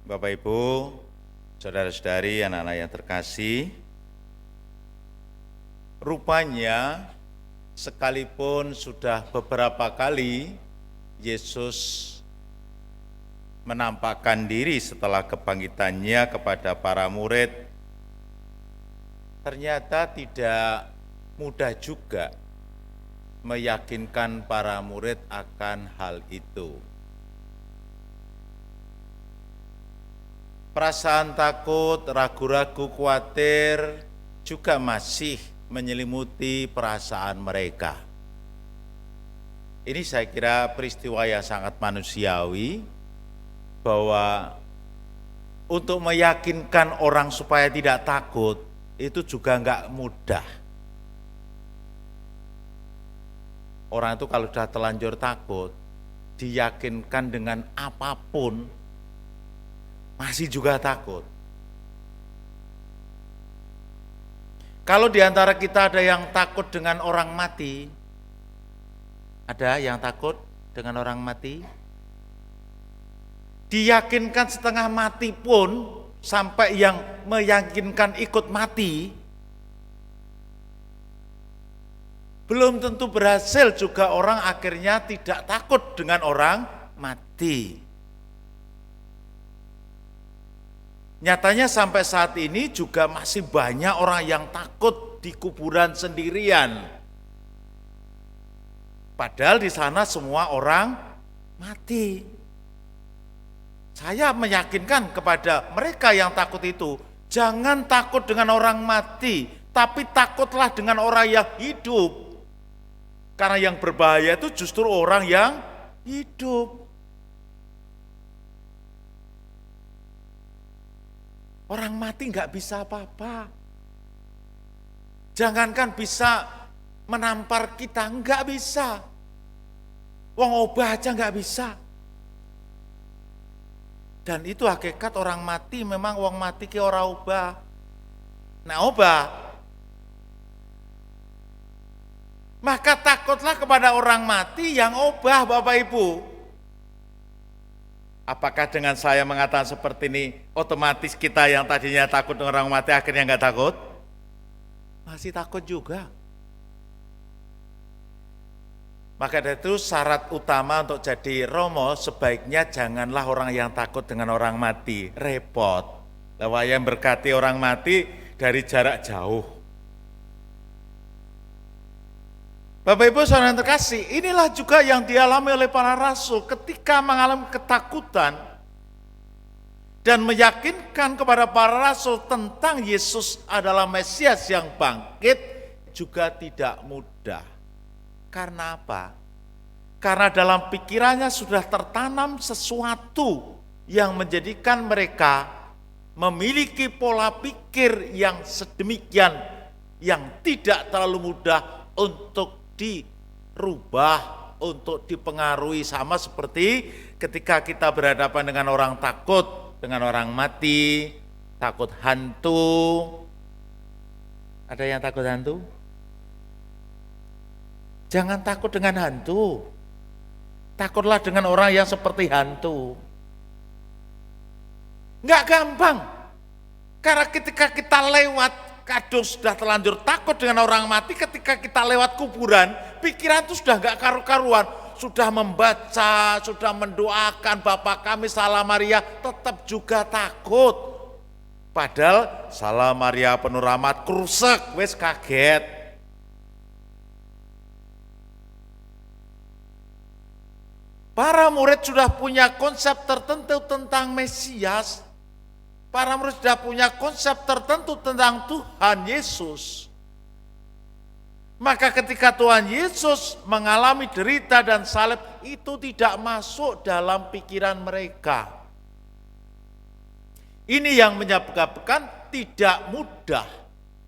Bapak Ibu, saudara-saudari, anak-anak yang terkasih, rupanya sekalipun sudah beberapa kali Yesus menampakkan diri setelah kebangkitannya kepada para murid, ternyata tidak mudah juga meyakinkan para murid akan hal itu. Perasaan takut, ragu-ragu, khawatir juga masih menyelimuti perasaan mereka. Ini saya kira peristiwa yang sangat manusiawi, bahwa untuk meyakinkan orang supaya tidak takut itu juga enggak mudah. Orang itu kalau sudah terlanjur takut, diyakinkan dengan apapun masih juga takut. Kalau di antara kita ada yang takut dengan orang mati, ada yang takut dengan orang mati, diyakinkan setengah mati pun sampai yang meyakinkan ikut mati, belum tentu berhasil juga orang akhirnya tidak takut dengan orang mati. Nyatanya sampai saat ini juga masih banyak orang yang takut di kuburan sendirian. Padahal di sana semua orang mati. Saya meyakinkan kepada mereka yang takut itu, jangan takut dengan orang mati, tapi takutlah dengan orang yang hidup. Karena yang berbahaya itu justru orang yang hidup. Orang mati nggak bisa apa-apa. Jangankan bisa menampar kita, nggak bisa. Wong obah aja nggak bisa. Dan itu hakikat orang mati, memang wong mati ki ora obah. Nah obah, maka takutlah kepada orang mati yang obah, Bapak Ibu. Apakah dengan saya mengatakan seperti ini, otomatis kita yang tadinya takut dengan orang mati akhirnya enggak takut? Masih takut juga. Maka dari itu syarat utama untuk jadi romo sebaiknya janganlah orang yang takut dengan orang mati, repot. Bahwa yang berkati orang mati dari jarak jauh. Bapak Ibu saudara yang terkasih, inilah juga yang dialami oleh para rasul ketika mengalami ketakutan dan meyakinkan kepada para rasul tentang Yesus adalah Mesias yang bangkit juga tidak mudah. Karena apa? Karena dalam pikirannya sudah tertanam sesuatu yang menjadikan mereka memiliki pola pikir yang sedemikian yang tidak terlalu mudah untuk dirubah, untuk dipengaruhi, sama seperti ketika kita berhadapan dengan orang takut, dengan orang mati, takut hantu. Ada yang takut hantu? Jangan takut dengan hantu. Takutlah dengan orang yang seperti hantu. Enggak gampang. Karena ketika kita lewat, kadang sudah terlanjur takut dengan orang mati, ketika kita lewat kuburan, pikiran itu sudah enggak karu-karuan. Sudah membaca, sudah mendoakan Bapa kami Salam Maria, tetap juga takut. Padahal Salam Maria penuh rahmat, krusek, wis kaget. Para murid sudah punya konsep tertentu tentang Mesias. Para murid sudah punya konsep tertentu tentang Tuhan Yesus. Maka ketika Tuhan Yesus mengalami derita dan salib, itu tidak masuk dalam pikiran mereka. Ini yang menyebabkan tidak mudah.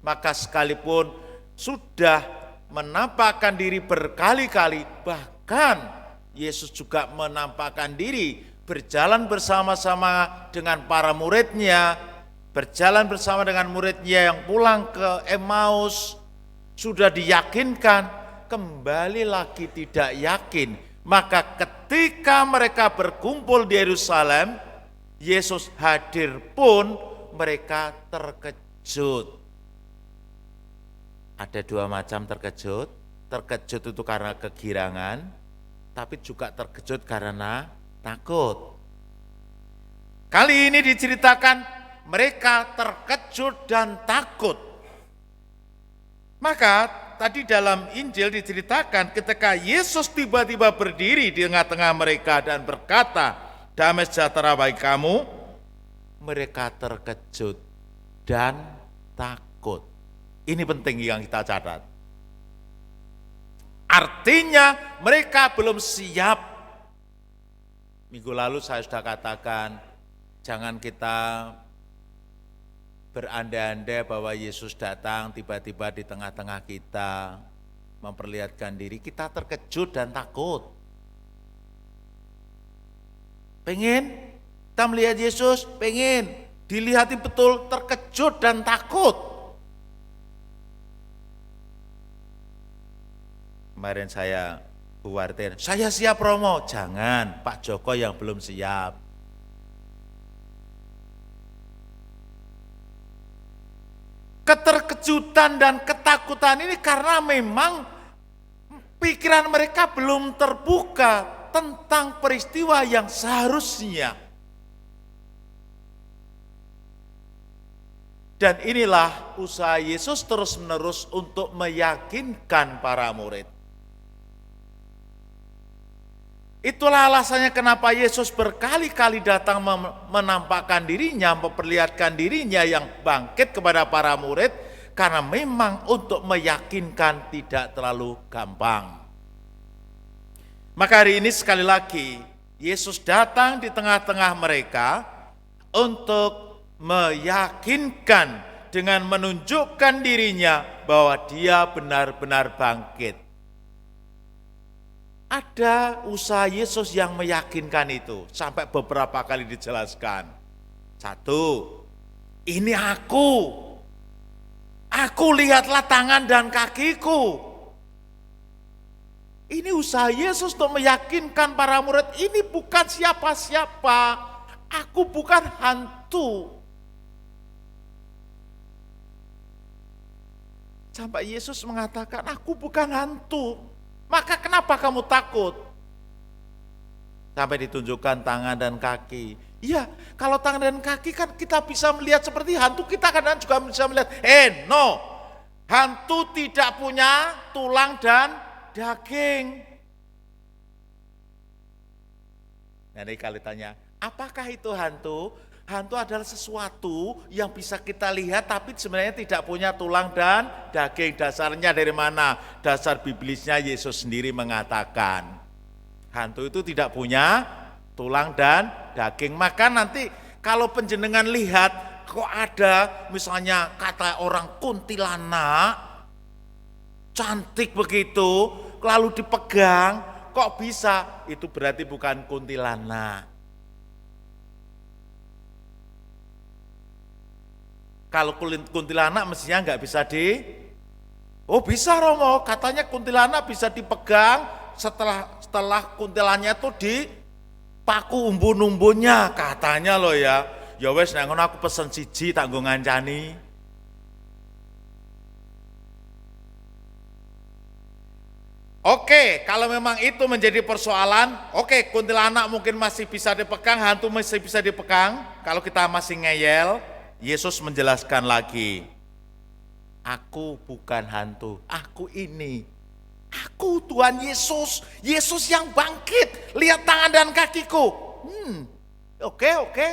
Maka sekalipun sudah menampakkan diri berkali-kali, bahkan Yesus juga menampakkan diri berjalan bersama-sama dengan para muridnya, berjalan bersama dengan muridnya yang pulang ke Emmaus, sudah diyakinkan, kembali lagi tidak yakin. Maka ketika mereka berkumpul di Yerusalem, Yesus hadir pun mereka terkejut. Ada dua macam terkejut. Terkejut itu karena kegirangan, tapi juga terkejut karena takut. Kali ini diceritakan mereka terkejut dan takut. Maka tadi dalam Injil diceritakan ketika Yesus tiba-tiba berdiri di tengah-tengah mereka dan berkata, "Damai sejahtera bagi kamu," mereka terkejut dan takut. Ini penting yang kita catat. Artinya mereka belum siap. Minggu lalu saya sudah katakan, jangan kita berandai-andai bahwa Yesus datang tiba-tiba di tengah-tengah kita, memperlihatkan diri, kita terkejut dan takut. Pengen kita melihat Yesus, pengen dilihatin betul, terkejut dan takut. Kemarin saya khawatir, saya siap Romo, jangan, Pak Joko yang belum siap. Keterkejutan dan ketakutan ini karena memang pikiran mereka belum terbuka tentang peristiwa yang seharusnya. Dan inilah usaha Yesus terus-menerus untuk meyakinkan para murid. Itulah alasannya kenapa Yesus berkali-kali datang menampakkan dirinya, memperlihatkan dirinya yang bangkit kepada para murid, karena memang untuk meyakinkan tidak terlalu gampang. Maka hari ini sekali lagi, Yesus datang di tengah-tengah mereka untuk meyakinkan dengan menunjukkan dirinya bahwa dia benar-benar bangkit. Ada usaha Yesus yang meyakinkan itu, sampai beberapa kali dijelaskan. Satu, ini aku lihatlah tangan dan kakiku. Ini usaha Yesus untuk meyakinkan para murid, ini bukan siapa-siapa, aku bukan hantu. Sampai Yesus mengatakan, aku bukan hantu. Maka kenapa kamu takut? Sampai ditunjukkan tangan dan kaki. Iya, kalau tangan dan kaki kan kita bisa melihat seperti hantu, kita kadang juga bisa melihat. No, hantu tidak punya tulang dan daging. Jadi kalau tanya, apakah itu hantu? Hantu adalah sesuatu yang bisa kita lihat tapi sebenarnya tidak punya tulang dan daging. Dasarnya dari mana? Dasar biblisnya Yesus sendiri mengatakan, hantu itu tidak punya tulang dan daging. Maka nanti kalau penjenengan lihat, kok ada misalnya kata orang kuntilanak, cantik begitu, lalu dipegang, kok bisa? Itu berarti bukan kuntilanak. Kalau kuntilanak mestinya nggak bisa bisa Romo, katanya kuntilanak bisa dipegang setelah kuntilannya itu dipaku umbun-umbunnya, katanya loh ya. Ya wes nek ngono aku pesen siji tak nggo ngancani. Oke, kalau memang itu menjadi persoalan, oke, kuntilanak mungkin masih bisa dipegang, hantu masih bisa dipegang. Kalau kita masih ngeyel, Yesus menjelaskan lagi, aku bukan hantu, aku ini. Aku Tuhan Yesus, Yesus yang bangkit, lihat tangan dan kakiku. Oke.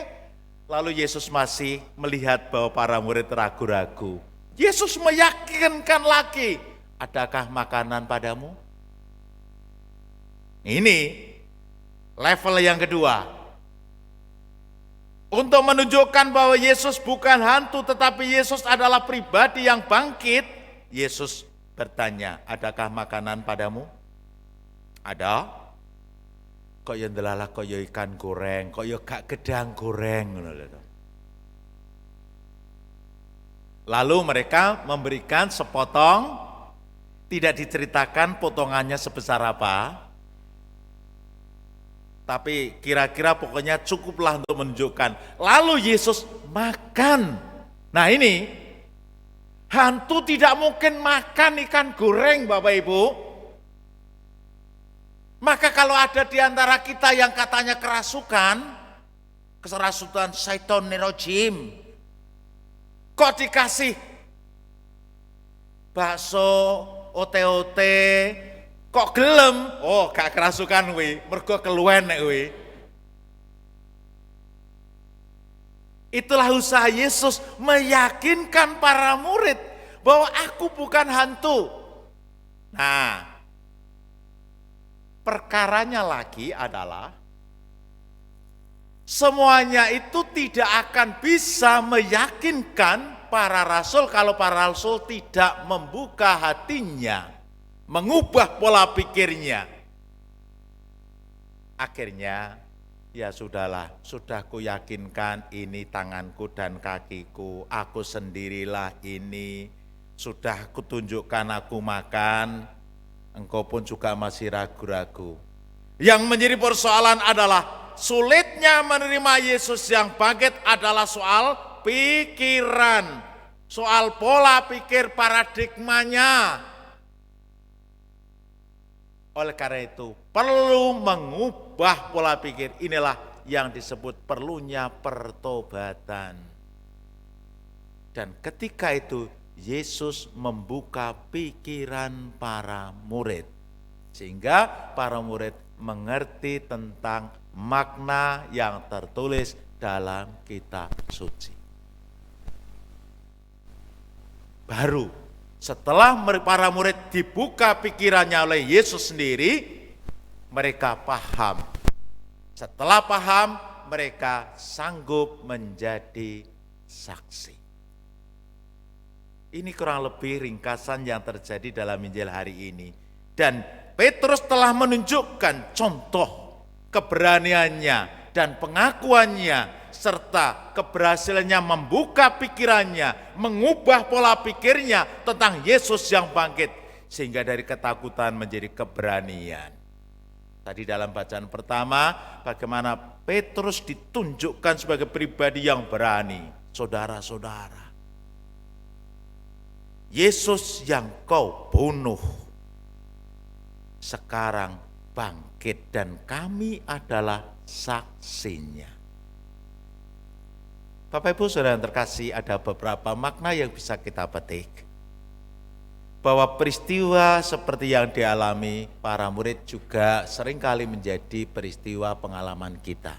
Lalu Yesus masih melihat bahwa para murid ragu-ragu. Yesus meyakinkan lagi, adakah makanan padamu? Ini level yang kedua. Untuk menunjukkan bahwa Yesus bukan hantu tetapi Yesus adalah pribadi yang bangkit, Yesus bertanya, adakah makanan padamu? Ada? Kok yang delalah kok ya ikan goreng, kok ya gak gedang goreng. Lalu mereka memberikan sepotong, tidak diceritakan potongannya sebesar apa, Tapi kira-kira pokoknya cukuplah untuk menunjukkan. Lalu Yesus makan. Nah ini, hantu tidak mungkin makan ikan goreng Bapak Ibu. Maka kalau ada di antara kita yang katanya kerasukan syaiton nerojim, kok dikasih bakso, ote-ote, kok gelem? Oh, gak kerasukan kuwi, mergo keluwen nek kuwi. Itulah usaha Yesus meyakinkan para murid bahwa aku bukan hantu. Nah, perkaranya lagi adalah semuanya itu tidak akan bisa meyakinkan para rasul kalau para rasul tidak membuka hatinya, mengubah pola pikirnya. Akhirnya, ya sudahlah, sudah kuyakinkan ini tanganku dan kakiku, aku sendirilah ini, sudah kutunjukkan aku makan, engkau pun juga masih ragu-ragu. Yang menjadi persoalan adalah sulitnya menerima Yesus yang bangkit adalah soal pikiran, soal pola pikir paradigmanya. Oleh karena itu perlu mengubah pola pikir. Inilah yang disebut perlunya pertobatan. Dan ketika itu Yesus membuka pikiran para murid. Sehingga para murid mengerti tentang makna yang tertulis dalam kitab suci. Baru setelah para murid dibuka pikirannya oleh Yesus sendiri, mereka paham. Setelah paham, mereka sanggup menjadi saksi. Ini kurang lebih ringkasan yang terjadi dalam Injil hari ini. Dan Petrus telah menunjukkan contoh keberaniannya dan pengakuannya serta keberhasilannya membuka pikirannya, mengubah pola pikirnya tentang Yesus yang bangkit, sehingga dari ketakutan menjadi keberanian. Tadi dalam bacaan pertama, bagaimana Petrus ditunjukkan sebagai pribadi yang berani. Saudara-saudara, Yesus yang kau bunuh sekarang bangkit dan kami adalah saksinya. Bapak Ibu Saudara yang terkasih, ada beberapa makna yang bisa kita petik. Bahwa peristiwa seperti yang dialami para murid juga seringkali menjadi peristiwa pengalaman kita.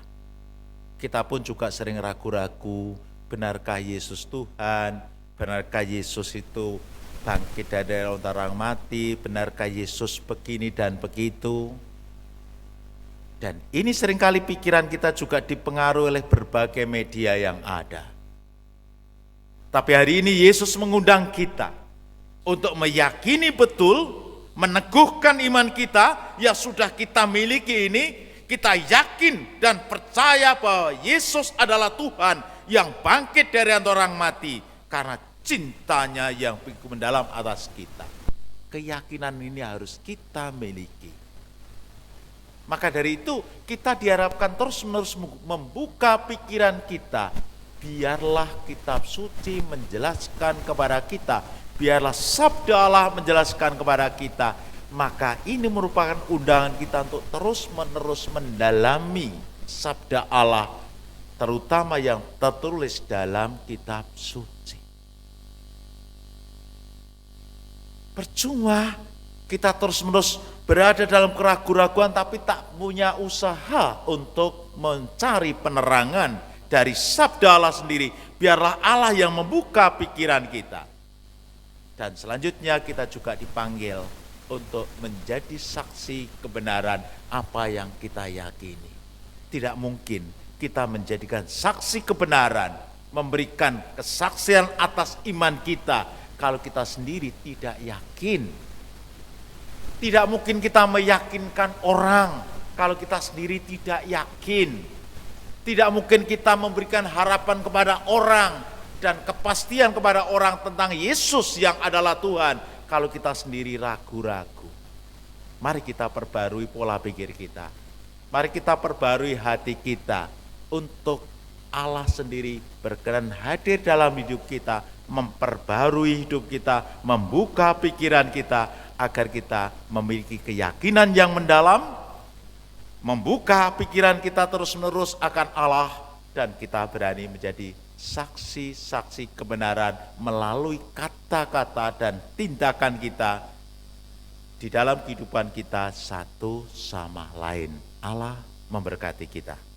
Kita pun juga sering ragu-ragu, benarkah Yesus Tuhan? Benarkah Yesus itu bangkit dari orang mati? Benarkah Yesus begini dan begitu? Dan ini seringkali pikiran kita juga dipengaruhi oleh berbagai media yang ada. Tapi hari ini Yesus mengundang kita untuk meyakini betul, meneguhkan iman kita yang sudah kita miliki ini. Kita yakin dan percaya bahwa Yesus adalah Tuhan yang bangkit dari antara orang mati karena cintanya yang begitu mendalam atas kita. Keyakinan ini harus kita miliki. Maka dari itu kita diharapkan terus-menerus membuka pikiran kita. Biarlah kitab suci menjelaskan kepada kita. Biarlah sabda Allah menjelaskan kepada kita. Maka ini merupakan undangan kita untuk terus-menerus mendalami sabda Allah. Terutama yang tertulis dalam kitab suci. Percuma kita terus-menerus berada dalam keraguan-raguan tapi tak punya usaha untuk mencari penerangan dari sabda Allah sendiri. Biarlah Allah yang membuka pikiran kita. Dan selanjutnya kita juga dipanggil untuk menjadi saksi kebenaran apa yang kita yakini. Tidak mungkin kita menjadikan saksi kebenaran, memberikan kesaksian atas iman kita kalau kita sendiri tidak yakin. Tidak mungkin kita meyakinkan orang kalau kita sendiri tidak yakin. Tidak mungkin kita memberikan harapan kepada orang dan kepastian kepada orang tentang Yesus yang adalah Tuhan kalau kita sendiri ragu-ragu. Mari kita perbarui pola pikir kita. Mari kita perbarui hati kita untuk Allah sendiri berkenan hadir dalam hidup kita, memperbarui hidup kita, membuka pikiran kita agar kita memiliki keyakinan yang mendalam, membuka pikiran kita terus-menerus akan Allah, dan kita berani menjadi saksi-saksi kebenaran melalui kata-kata dan tindakan kita di dalam kehidupan kita satu sama lain. Allah memberkati kita.